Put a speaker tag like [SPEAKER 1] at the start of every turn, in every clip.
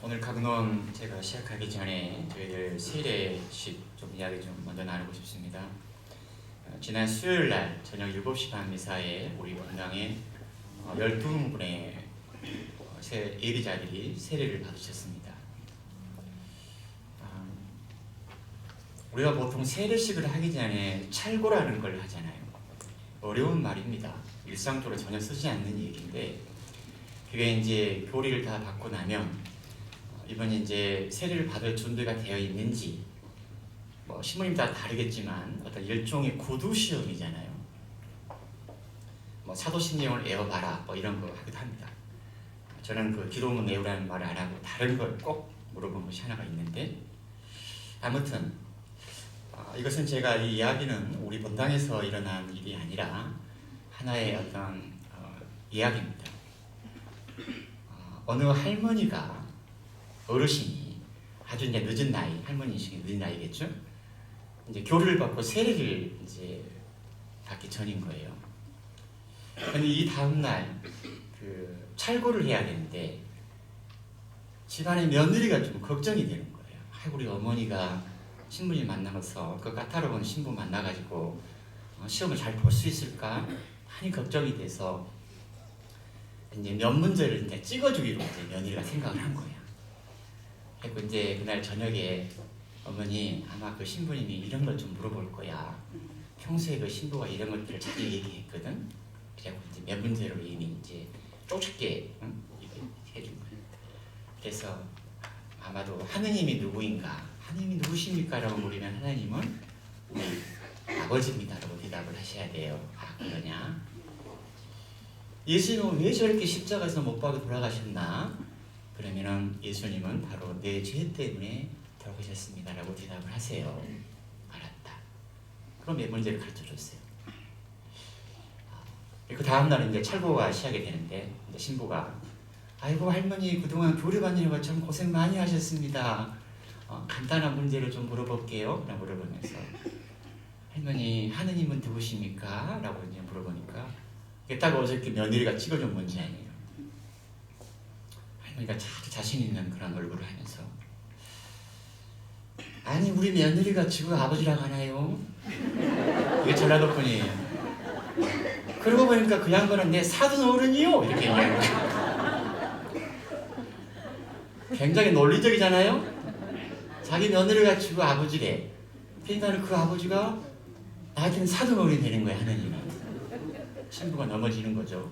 [SPEAKER 1] 오늘 강론 제가 시작하기 전에 저희들 세례식 좀 이야기 좀 먼저 나누고 싶습니다. 지난 수요일 날 저녁 7시 반 미사에 우리 본당에 12분의 예비자들이 세례를 받으셨습니다. 우리가 보통 세례식을 하기 전에 찰고라는 걸 하잖아요. 어려운 말입니다. 일상적으로 전혀 쓰지 않는 얘기인데 그게 이제 교리를 다 받고 나면 이번에 이제 세례를 받을 준비가 되어 있는지 신부님 다 다르겠지만 어떤 일종의 구두 시험이잖아요. 사도신경을 외워봐라 이런 거 하기도 합니다. 저는 그 기도문 외우라는 말을 안 하고 다른 걸 꼭 물어본 것이 하나가 있는데 아무튼 이것은 제가 이 이야기는 우리 본당에서 일어난 일이 아니라 하나의 어떤 이야기입니다. 어느 할머니가 어르신이 아주 이제 늦은 나이, 할머니시기 늦은 나이겠죠? 이제 교류를 받고 세례를 이제 받기 전인 거예요. 근데 이 다음날 그 찰고를 해야 되는데 집안의 며느리가 좀 걱정이 되는 거예요. 우리 어머니가 신부님 만나서 그 까다로운 신부 만나가지고 시험을 잘 볼 수 있을까? 많이 걱정이 돼서 이제 몇 문제를 이제 찍어주기로 이제 며느리가 생각을 한 거예요. 그리고 이제 그날 저녁에 어머니 아마 그 신부님이 이런 걸 좀 물어볼 거야. 평소에 그 신부가 이런 것들을 자주 얘기했거든. 그래서 이제 몇 문제로 이미 이제 쪼쉽게 해준 거예요. 그래서 아마도 하느님이 누구인가, 하느님이 누구십니까? 라고 물으면 하나님은 우리 아버지입니다. 라고 대답을 하셔야 돼요. 그러냐? 예수님은 왜 저렇게 십자가에서 못 박아 돌아가셨나? 그러면은 예수님은 바로 내 죄 때문에 돌아가셨습니다. 라고 대답을 하세요. 알았다. 그럼 몇 문제를 가르쳐 줬어요. 그 다음날 이제 찰고가 시작이 되는데 이제 신부가 아이고 할머니 그동안 교류받느라고 참 고생 많이 하셨습니다. 간단한 문제를 좀 물어볼게요. 라고 물어보면서 할머니 하느님은 누구십니까? 라고 이제 물어보니까 이게 딱 어저께 며느리가 찍어준 문제 아니에요. 할머니가 아주 자신 있는 그런 얼굴을 하면서 아니 우리 며느리가 지금 아버지라고 하나요? 이게 전라도 분이에요. 그러고 보니까 그 양반은 내 사돈 어른이요 이렇게 얘기하는 거예요. 굉장히 논리적이잖아요. 자기 며느리가 지금 아버지래. 그러니까 그 아버지가 나한테는 사돈 어른이 되는 거야. 하느님은. 신부가 넘어지는 거죠.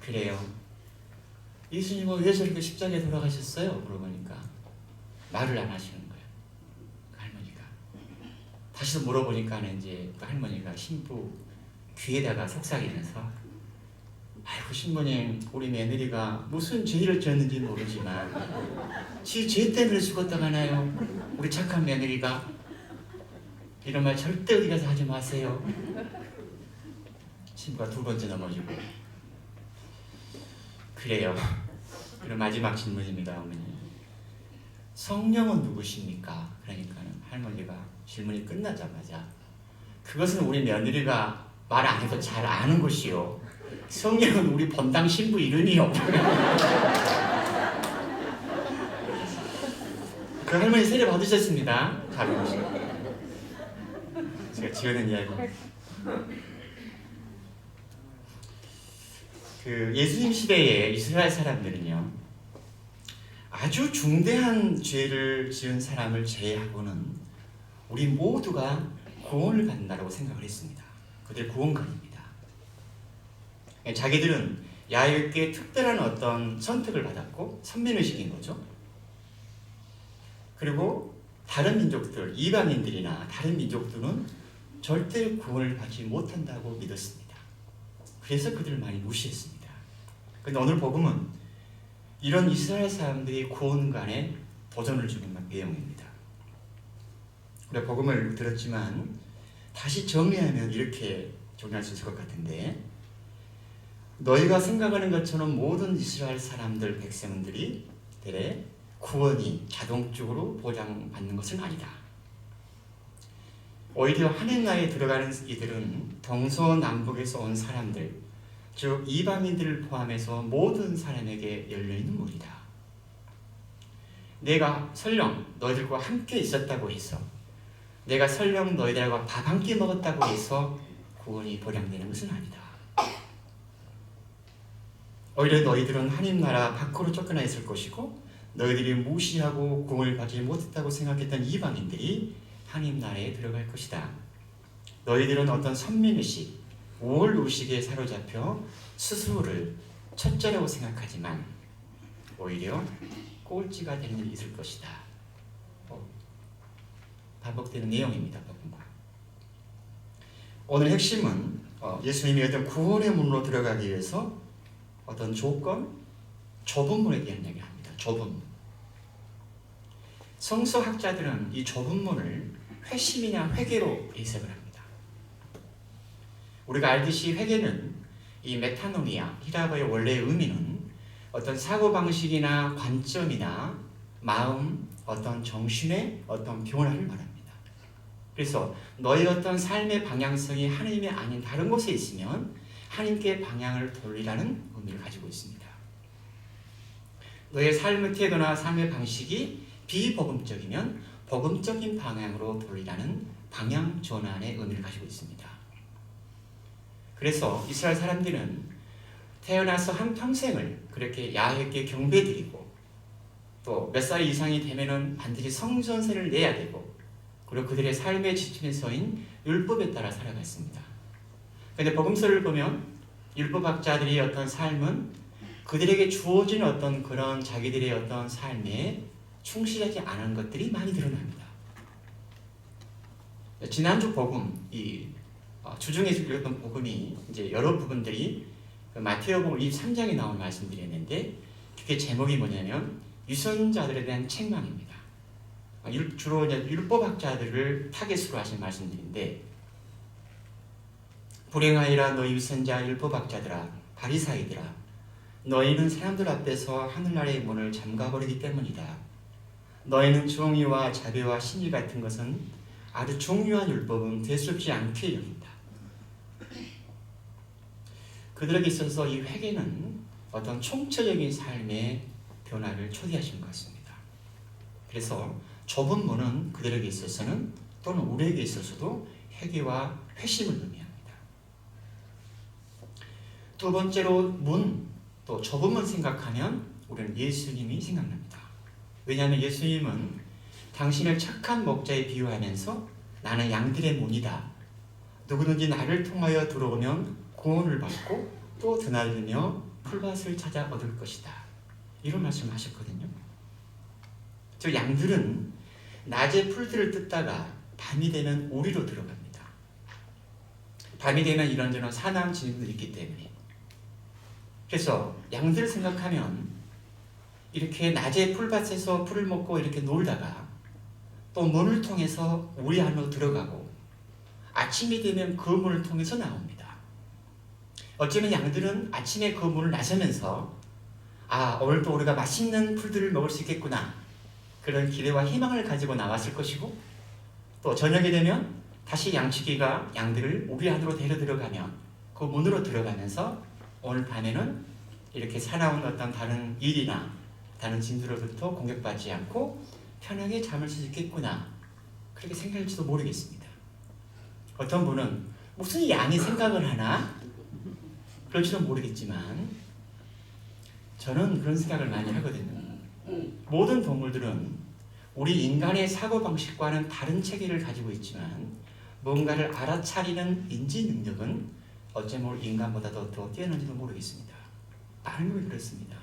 [SPEAKER 1] 그래요. 예수님은 왜 저렇게 십자가에 돌아가셨어요? 물어보니까 말을 안 하시는 거예요. 그 할머니가. 다시 물어보니까는 이제 그 할머니가 신부 귀에다가 속삭이면서 아이고 신부님 우리 며느리가 무슨 죄를 지었는지 모르지만 지 죄 때문에 죽었다고 하나요? 우리 착한 며느리가 이런 말 절대 어디 가서 하지 마세요. 신부가 두 번째 넘어지고 그래요. 그럼 마지막 질문입니다. 어머니 성령은 누구십니까? 그러니까 할머니가 질문이 끝나자마자 그것은 우리 며느리가 말 안 해도 잘 아는 것이요. 성령은 우리 본당 신부 이름이요. 그 할머니 세례 받으셨습니다. 잘 보시고 제가 지어낸 이야기. 그 예수님 시대에 이스라엘 사람들은요 아주 중대한 죄를 지은 사람을 제외하고는 우리 모두가 구원을 받는다고 생각을 했습니다. 그들 구원관입니다. 자기들은 야훼께 특별한 어떤 선택을 받았고 선민의식인 거죠. 그리고 다른 민족들, 이방인들이나 다른 민족들은 절대 구원을 받지 못한다고 믿었습니다. 그래서 그들을 많이 무시했습니다. 그런데 오늘 복음은 이런 이스라엘 사람들이 구원관에 도전을 주는 내용입니다. 우리가 복음을 들었지만 다시 정리하면 이렇게 정리할 수 있을 것 같은데 너희가 생각하는 것처럼 모든 이스라엘 사람들, 백성들이 구원이 자동적으로 보장받는 것은 아니다. 오히려 하늘 나라에 들어가는 이들은 동서남북에서 온 사람들, 즉 이방인들을 포함해서 모든 사람에게 열려있는 문이다. 내가 설령 너희들과 함께 있었다고 해서, 내가 설령 너희들과 밥 한 끼 먹었다고 해서 구원이 보량되는 것은 아니다. 오히려 너희들은 하나님 나라 밖으로 쫓겨나 있을 것이고, 너희들이 무시하고 구원을 받지 못했다고 생각했던 이방인들이 하나님 나라에 들어갈 것이다. 너희들은 어떤 선민의식, 우월의식에 사로잡혀 스스로를 첫째라고 생각하지만 오히려 꼴찌가 되는 일이 있을 것이다. 반복되는 내용입니다. 오늘 핵심은 예수님이 어떤 구원의 문으로 들어가기 위해서 어떤 조건, 좁은 문에 대한 이야기합니다. 좁은 문. 성서학자들은 이 좁은 문을 회심이나 회개로 해석을 합니다. 우리가 알듯이 회개는 이 메타노미아, 히라보의 원래의 의미는 어떤 사고방식이나 관점이나 마음, 어떤 정신의 어떤 변화를 말합니다. 그래서 너의 어떤 삶의 방향성이 하나님이 아닌 다른 곳에 있으면 하나님께 방향을 돌리라는 의미를 가지고 있습니다. 너의 삶의 태도나 삶의 방식이 비복음적이면 복음적인 방향으로 돌리라는 방향 전환의 의미를 가지고 있습니다. 그래서 이스라엘 사람들은 태어나서 한평생을 그렇게 야훼께 경배드리고, 또 몇 살 이상이 되면은 반드시 성전세를 내야 되고, 그리고 그들의 삶의 지침에 서인 율법에 따라 살아갔습니다. 그런데 복음서를 보면 율법학자들의 어떤 삶은 그들에게 주어진 어떤 그런 자기들의 어떤 삶에 충실하지 않은 것들이 많이 드러납니다. 지난주 복음, 주중에 읽었던 복음이 이제 여러 부분들이 마태복음 23장에 나온 말씀드렸는데, 그게 제목이 뭐냐면 유선자들에 대한 책망입니다. 주로 이제 율법학자들을 타겟으로 하신 말씀들인데, 불행하여라 너희 유선자 율법학자들아, 바리사이들아, 너희는 사람들 앞에서 하늘나라의 문을 잠가버리기 때문이다. 너희는 정의와 자비와 신의 같은 것은 아주 중요한 율법은 대수롭지 않게 여긴다. 그들에게 있어서 이 회개는 어떤 총체적인 삶의 변화를 초대하신 것 같습니다. 그래서 좁은 문은 그들에게 있어서는, 또는 우리에게 있어서도 회개와 회심을 의미합니다. 두 번째로 문, 또 좁은 문 생각하면 우리는 예수님이 생각납니다. 왜냐하면 예수님은 당신을 착한 목자에 비유하면서 나는 양들의 문이다. 누구든지 나를 통하여 들어오면 구원을 받고 또 드나들며 풀밭을 찾아 얻을 것이다. 이런 말씀하셨거든요. 저 양들은 낮에 풀들을 뜯다가 밤이 되면 우리로 들어갑니다. 밤이 되면 이런저런 사나운 진흙들이 있기 때문에. 그래서 양들을 생각하면 이렇게 낮에 풀밭에서 풀을 먹고 이렇게 놀다가 또 문을 통해서 우리 안으로 들어가고, 아침이 되면 그 문을 통해서 나옵니다. 어쩌면 양들은 아침에 그 문을 나서면서 오늘 또 우리가 맛있는 풀들을 먹을 수 있겠구나, 그런 기대와 희망을 가지고 나왔을 것이고, 또 저녁이 되면 다시 양치기가 양들을 우리 안으로 데려 들어가면 그 문으로 들어가면서 오늘 밤에는 이렇게 사나운 어떤 다른 일이나 다른 진주로부터 공격받지 않고 편하게 잠을 수 있겠구나, 그렇게 생각할지도 모르겠습니다. 어떤 분은 무슨 양이 생각을 하나 그럴지도 모르겠지만, 저는 그런 생각을 많이 하거든요. 모든 동물들은 우리 인간의 사고방식과는 다른 체계를 가지고 있지만 뭔가를 알아차리는 인지 능력은 어쩌면 인간보다도 더 뛰어난지도 모르겠습니다. 많은 분이 그렇습니다.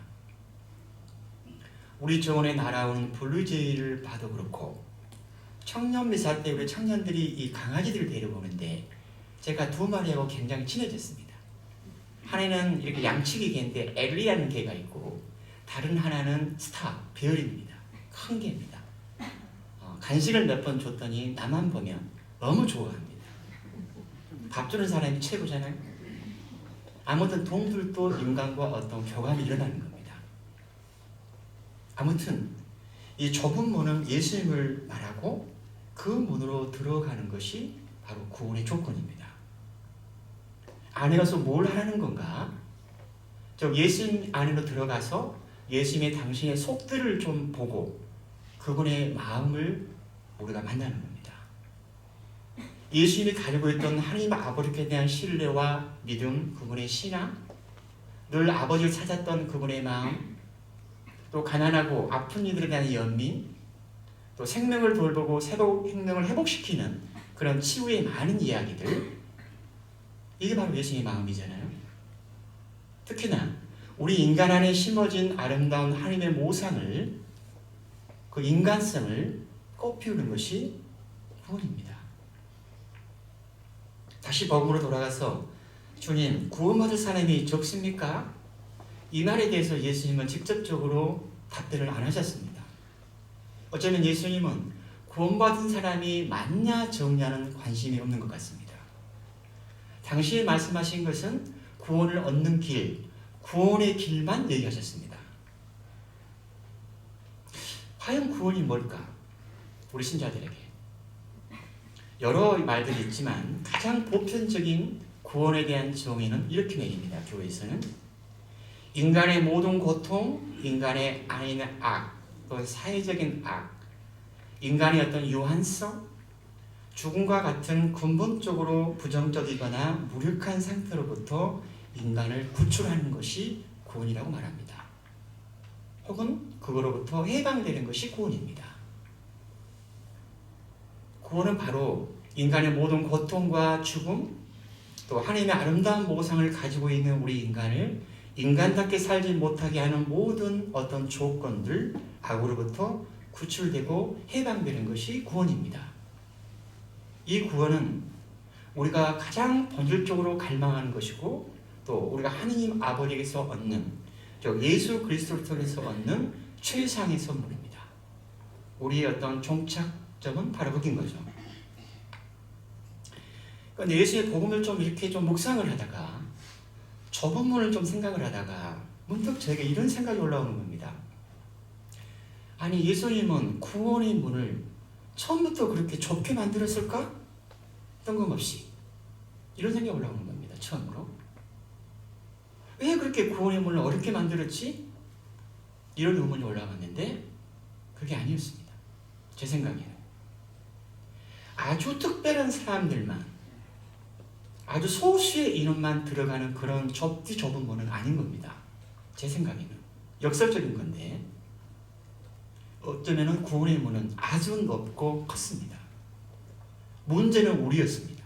[SPEAKER 1] 우리 정원에 날아오는 블루제이를 봐도 그렇고, 청년미사 때 우리 청년들이 이 강아지들을 데려오는데 제가 두 마리하고 굉장히 친해졌습니다. 하나는 이렇게 양치기 개인데 엘리라는 개가 있고, 다른 하나는 스타, 베어링입니다. 큰 개입니다. 간식을 몇 번 줬더니 나만 보면 너무 좋아합니다. 밥 주는 사람이 최고잖아요. 아무튼 동물도 인간과 어떤 교감이 일어나는 겁니다. 아무튼 이 좁은 문은 예수님을 말하고 그 문으로 들어가는 것이 바로 구원의 조건입니다. 안에 가서 뭘 하라는 건가? 예수님 안으로 들어가서 예수님의 당신의 속들을 좀 보고, 그분의 마음을 우리가 만나는 겁니다. 예수님이 가지고 있던 하나님 아버지께 대한 신뢰와 믿음, 그분의 신앙, 늘 아버지를 찾았던 그분의 마음, 또 가난하고 아픈 이들에 대한 연민, 또 생명을 돌보고 생명을 회복시키는 그런 치유의 많은 이야기들, 이게 바로 예수님의 마음이잖아요. 특히나 우리 인간 안에 심어진 아름다운 하나님의 모상을, 그 인간성을 꽃피우는 것이 구원입니다. 다시 복음으로 돌아가서 주님, 구원받을 사람이 적습니까? 이 말에 대해서 예수님은 직접적으로 답변을 안 하셨습니다. 어쩌면 예수님은 구원받은 사람이 많냐 적냐는 관심이 없는 것 같습니다. 당시에 말씀하신 것은 구원을 얻는 길, 구원의 길만 얘기하셨습니다. 과연 구원이 뭘까? 우리 신자들에게 여러 말들이 있지만 가장 보편적인 구원에 대한 정의는 이렇게 내립니다. 교회에서는 인간의 모든 고통, 인간의 안에 있는 악, 또 사회적인 악, 인간의 어떤 유한성, 죽음과 같은 근본적으로 부정적이거나 무력한 상태로부터 인간을 구출하는 것이 구원이라고 말합니다. 혹은 그거로부터 해방되는 것이 구원입니다. 구원은 바로 인간의 모든 고통과 죽음, 또 하나님의 아름다운 모상을 가지고 있는 우리 인간을 인간답게 살지 못하게 하는 모든 어떤 조건들, 악으로부터 구출되고 해방되는 것이 구원입니다. 이 구원은 우리가 가장 본질적으로 갈망하는 것이고, 또 우리가 하나님 아버지에게서 얻는, 즉 예수 그리스도를 통해서 얻는 최상의 선물입니다. 우리의 어떤 종착점은 바로 거긴 거죠. 그런데 예수의 복음을 좀 이렇게 좀 묵상을 하다가, 좁은 문을 좀 생각을 하다가 문득 저에게 이런 생각이 올라오는 겁니다. 아니, 예수님은 구원의 문을 처음부터 그렇게 좁게 만들었을까? 뜬금없이 이런 생각이 올라오는 겁니다. 처음으로. 왜 그렇게 구원의 문을 어렵게 만들었지? 이런 의문이 올라왔는데 그게 아니었습니다. 제 생각에는 아주 특별한 사람들만, 아주 소수의 인원만 들어가는 그런 좁은 문은 아닌 겁니다. 제 생각에는 역설적인 건데, 어쩌면 구원의 문은 아주 넓고 컸습니다. 문제는 우리였습니다.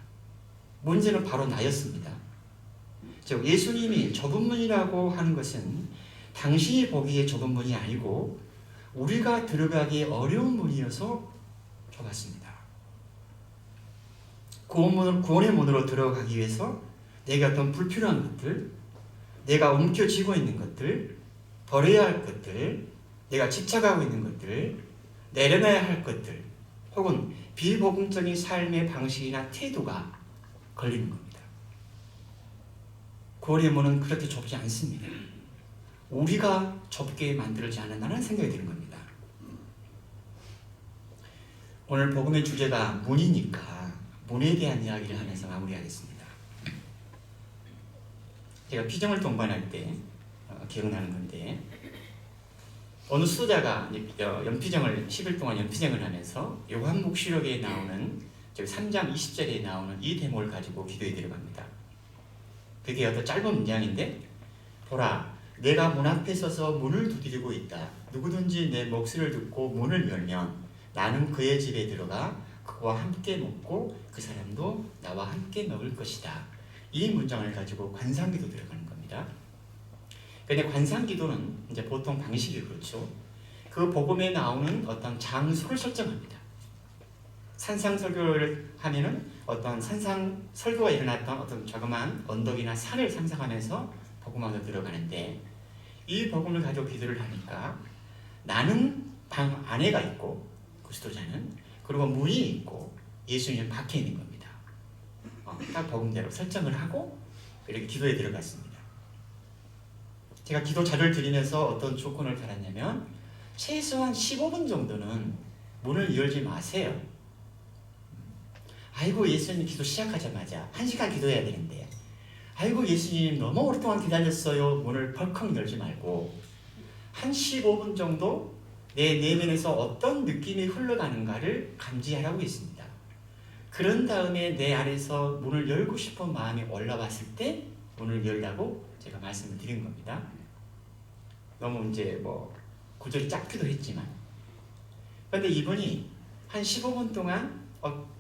[SPEAKER 1] 문제는 바로 나였습니다. 즉 예수님이 좁은 문이라고 하는 것은 당신이 보기에 좁은 문이 아니고 우리가 들어가기 어려운 문이어서 좁았습니다. 구원의 문으로 들어가기 위해서 내가 어떤 불필요한 것들, 내가 움켜쥐고 있는 것들, 버려야 할 것들, 내가 집착하고 있는 것들, 내려놔야 할 것들, 혹은 비복음적인 삶의 방식이나 태도가 걸리는 겁니다. 구원의 문은 그렇게 좁지 않습니다. 우리가 좁게 만들지 않았나라는 생각이 드는 겁니다. 오늘 복음의 주제가 문이니까 문에 대한 이야기를 하면서 마무리하겠습니다. 제가 피정을 동반할 때 기억나는 건데, 어느 수자가 연피정을 10일 동안 연피정을 하면서 요한묵시록에 나오는, 즉 3장 20절에 나오는 이 대목을 가지고 기도에 들어갑니다. 그게 어떤 짧은 문장인데, 보라, 내가 문 앞에 서서 문을 두드리고 있다. 누구든지 내 목소리를 듣고 문을 열면 나는 그의 집에 들어가 그와 함께 먹고 그 사람도 나와 함께 먹을 것이다. 이 문장을 가지고 관상기도 들어가는 겁니다. 그런데 관상기도는 이제 보통 방식이 그렇죠. 그 복음에 나오는 어떤 장소를 설정합니다. 산상설교를 하면은 어떤 산상설교가 일어났던 어떤 자그마한 언덕이나 산을 상상하면서 복음 안으로 들어가는데, 이 복음을 가지고 기도를 하니까 나는 방 안에가 있고 그리스도자는, 그리고 문이 있고 예수님은 밖에 있는 겁니다. 딱 복음대로 설정을 하고 이렇게 기도에 들어갔습니다. 제가 기도 자료를 드리면서 어떤 조건을 달았냐면, 최소한 15분 정도는 문을 열지 마세요. 아이고, 예수님 기도 시작하자마자 1시간 기도해야 되는데, 아이고 예수님 너무 오랫동안 기다렸어요. 문을 펄컥 열지 말고 한 15분 정도 내 내면에서 어떤 느낌이 흘러가는가를 감지하라고 했습니다. 그런 다음에 내 안에서 문을 열고 싶은 마음이 올라왔을 때 문을 열라고 제가 말씀을 드린 겁니다. 너무 이제 구절이 짧기도 했지만, 그런데 이분이 한 15분 동안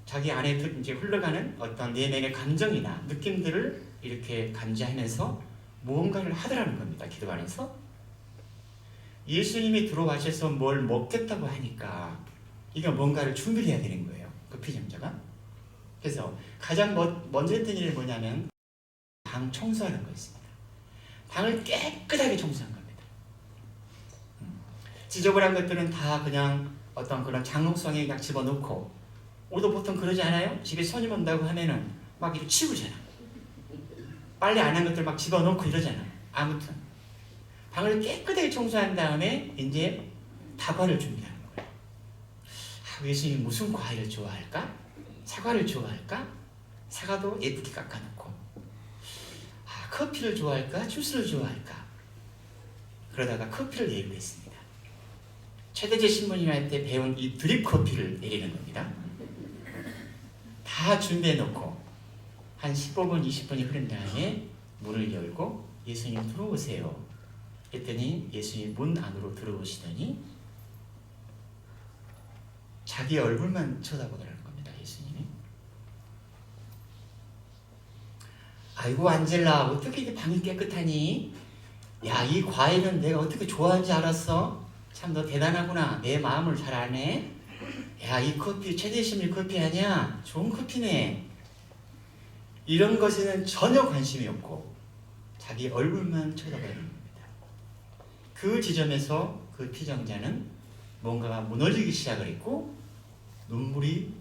[SPEAKER 1] 자기 안에 이제 흘러가는 어떤 내면의 감정이나 느낌들을 이렇게 감지하면서 무언가를 하더라는 겁니다. 기도 안에서. 예수님이 들어와셔서 뭘 먹겠다고 하니까 이게 뭔가를 준비를 해야 되는 거예요. 그 피정자가. 그래서 가장 먼저 했던 일이 뭐냐면 방 청소하는 거였습니다. 방을 깨끗하게 청소한 겁니다. 지저분한 것들은 다 그냥 어떤 그런 장롱성에 그냥 집어넣고, 우리도 보통 그러지 않아요? 집에 손님 온다고 하면은 막 이렇게 치우잖아. 빨래 안 한 것들 막 집어넣고 이러잖아. 아무튼 방을 깨끗하게 청소한 다음에 이제 다과를 준비하는 거예요. 예수님이 무슨 과일을 좋아할까? 사과를 좋아할까? 사과도 예쁘게 깎아놓고. 커피를 좋아할까? 주스를 좋아할까? 그러다가 커피를 내리고 했습니다. 최대재 신부님한테 배운 이 드립 커피를 내리는 겁니다. 다 준비해 놓고 한 15분, 20분이 흐른 다음에 문을 열고 예수님 들어오세요. 했더니 예수님 문 안으로 들어오시더니 자기 얼굴만 쳐다보더라는 겁니다. 예수님이. 아이고 안젤라, 어떻게 이렇게 방이 깨끗하니? 야, 이 과일은 내가 어떻게 좋아하는지 알았어? 참 너 대단하구나. 내 마음을 잘 아네. 야, 이 커피 최대심일 커피 아니야? 좋은 커피네. 이런 것에는 전혀 관심이 없고 자기 얼굴만 쳐다보는 겁니다. 그 지점에서 그 피정자는 뭔가가 무너지기 시작을 했고 눈물이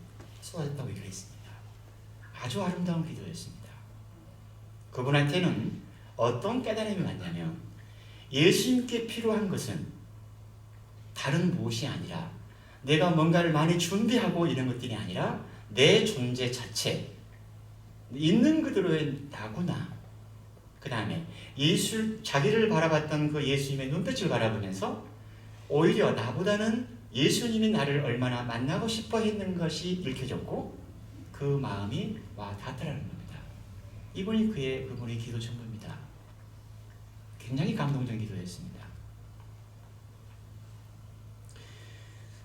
[SPEAKER 1] 쏟아졌다고 얘기를 했습니다. 아주 아름다운 기도였습니다. 그분한테는 어떤 깨달음이 왔냐면 예수님께 필요한 것은 다른 무엇이 아니라 내가 뭔가를 많이 준비하고 이런 것들이 아니라 내 존재 자체, 있는 그대로의 나구나. 그 다음에 자기를 바라봤던 그 예수님의 눈빛을 바라보면서 오히려 나보다는 예수님이 나를 얼마나 만나고 싶어 했는 것이 읽혀졌고 그 마음이 와 닿더라는 겁니다. 이분이 그분의 기도 전부입니다. 굉장히 감동적인 기도였습니다.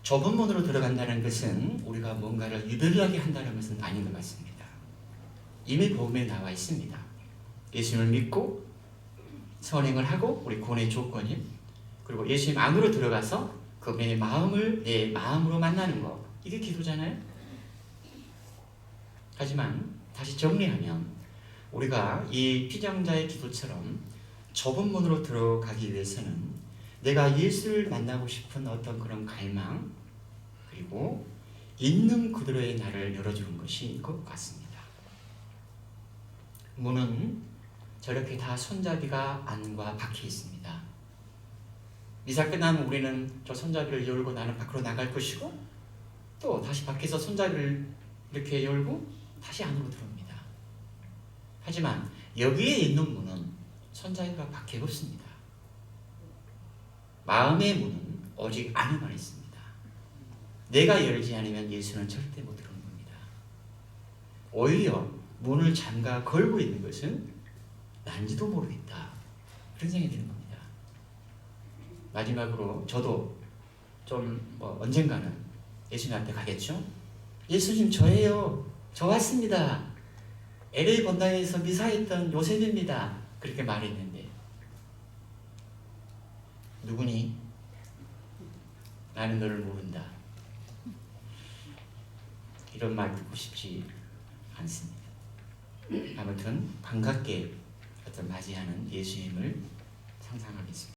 [SPEAKER 1] 좁은 문으로 들어간다는 것은 우리가 뭔가를 유별나게 한다는 것은 아닌 것 같습니다. 이미 복음에 나와 있습니다. 예수님을 믿고 선행을 하고 우리 구원의 조건인, 그리고 예수님 안으로 들어가서 그분의 마음을 내 마음으로 만나는 것, 이게 기도잖아요. 하지만 다시 정리하면 우리가 이 피정자의 기도처럼 좁은 문으로 들어가기 위해서는 내가 예수를 만나고 싶은 어떤 그런 갈망, 그리고 있는 그대로의 나를 열어주는 것인 것 같습니다. 문은 저렇게 다 손잡이가 안과 밖에 있습니다. 미사 끝나면 우리는 저 손잡이를 열고 나는 밖으로 나갈 것이고 또 다시 밖에서 손잡이를 이렇게 열고 다시 안으로 들어옵니다. 하지만 여기에 있는 문은 손잡이가 밖에 없습니다. 마음의 문은 오직 안에만 있습니다. 내가 열지 않으면 예수는 절대 못 들어오는 겁니다. 오히려 문을 잠가 걸고 있는 것은 난지도 모르겠다, 그런 생각이 드는 겁니다. 마지막으로 저도 좀 언젠가는 예수님 앞에 가겠죠? 예수님 저예요. 저 왔습니다. LA 본당에서 미사했던 요셉입니다. 그렇게 말했는데 누구니? 나는 너를 모른다. 이런 말 듣고 싶지 않습니다. 아무튼 반갑게 맞이하는 예수님을 상상하겠습니다.